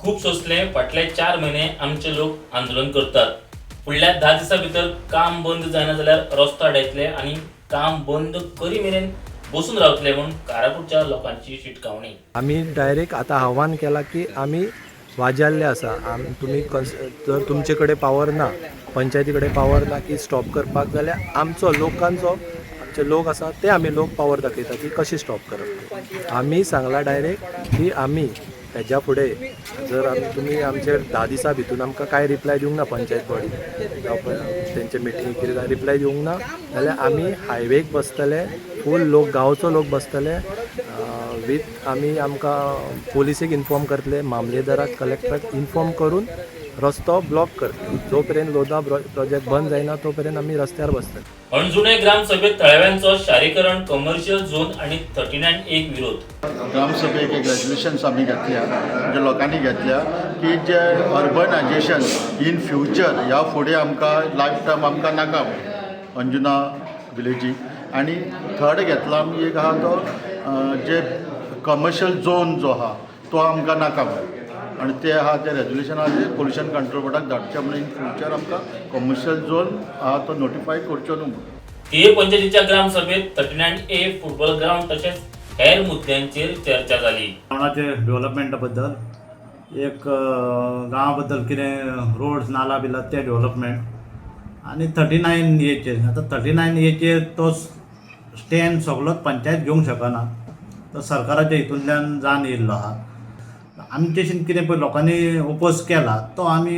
खूप सोसले. फाटले 4 महिने आमचे लोक आंदोलन करतात. फुडल्या 10 दिसां भितर काम बंद जायना जाल्यार रस्तो आडायतले आणि काम बंद करी मेरेन बसून रावतले म्हणून कारापूरच्या लोकांची शिटकावणी. आम्ही डायरेक्ट आता आव्हान केला की आम्ही वाजारले आसा. तुम्ही जर तुमचे कडेन पावर ना, पंचायती कडेन पावर ना की स्टॉप करपाक, जाल्यार आमचो लोकांचो आमचे लोक आसा ते आमी लोक पावर दाखयता की कशी स्टॉप करप. आमी सांगला डायरेक्ट की आमी हेज्या फुडें जर तुमी आमचे 10 दिसां भितून आमकां कांय रिप्लाय दिवंक ना, पंचायत बॉडी तेंचे मिटींग कितें रिप्लाय दिवंक ना जाल्यार आमी हायवेक बसतले. फूल लोक गांवचो लोक बसतले वीथ आमी आमकां पोलिसेक इन्फॉर्म करतले, मामलेदाराक कलेक्टराक इन्फॉर्म करून रस्तो ब्लॉक करतले. जो पर्यंत लोधा प्रोजेक्ट बंद जायना तो पर्यंत आमी रस्त्यार बसतले. अणजुणे ग्रामसभेत तळव्यांचो शारीकरण कमर्शियल झोन आणि 39A विरोध. ग्रामसभेक एक रेजोल्युशन्स आमी घेतल्या, म्हणजे लोकांनी घेतल्या की जे अर्बनायजेशन इन फ्युचर ह्या फुडें आमकां लायफ टायम आमकां नाका अंजुना विलेजीक. आणि थर्ड घेतला आमी एक आहा तो जे कमर्शियल झोन जो आहा तो आमकां नाका आणि ते आहा ते रेजोल्युशन आहा ते पोल्युशन कंट्रोल बोर्डाक धाडचे म्हणून इन फ्युचर आमकां कमर्शियल झोन आहा तो नोटिफाय करचो न्हू. तिये पंचायतीच्या ग्रामसभेत 39A फुटबॉल ग्राउंड तसेच हेर मुद्द्यांचेर चर्चा जाली. गांवाचे डेव्हलपमेंटा बद्दल एक गांवा बद्दल कितें रोड्स नाला बिला ते डेव्हलपमेंट आणि 39A आता 39A तो स्टँड सगळोच पंचायत घेवंक शकना. तो सरकाराच्या हितूंतल्यान जावन येयल्लो आहा. आमचेशीन कितें पळय लोकांनी ओपोज केला तो आमी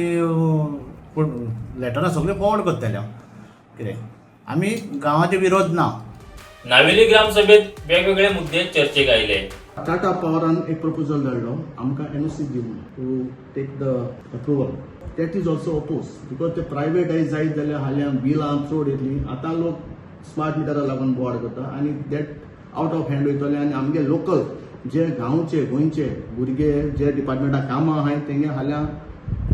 लेटरां सगळें फॉवर्ड करतले. कितें आमी गांवाचे विरोध ना. नावेली ग्रामसभेत वेगवेगळे मुद्दे चर्चेक आयले. टाटा पावरान एक प्रपोजल धाडलो आमकां NOC दिवन to take the approval. That is also oppose because ते प्रायवेटायज जायत जाल्यार हाल्यां बिलां चड येतलीं. आतां लोक स्मार्ट मिटरा लागून बोवाड करता आणि दॅट आउट ऑफ हँड वयतले आणि आमगे लोकल जे गांवचे गोंयचे भुरगे जे डिपार्टमेंटाक कामां आहाय तेंगे हाल्यां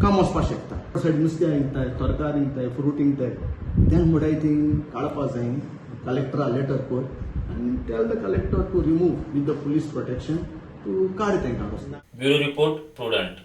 काम वचपाक शकता. सायड नुस्तें विकताय, तरकारी विकताय, फ्रूट विकताय, तें मुडाय ती काडपाक जाय. कलेक्टरा लेटर कोर आनी tell the collector to remove with the police protection to काड तेंकां. Bureau report prudent.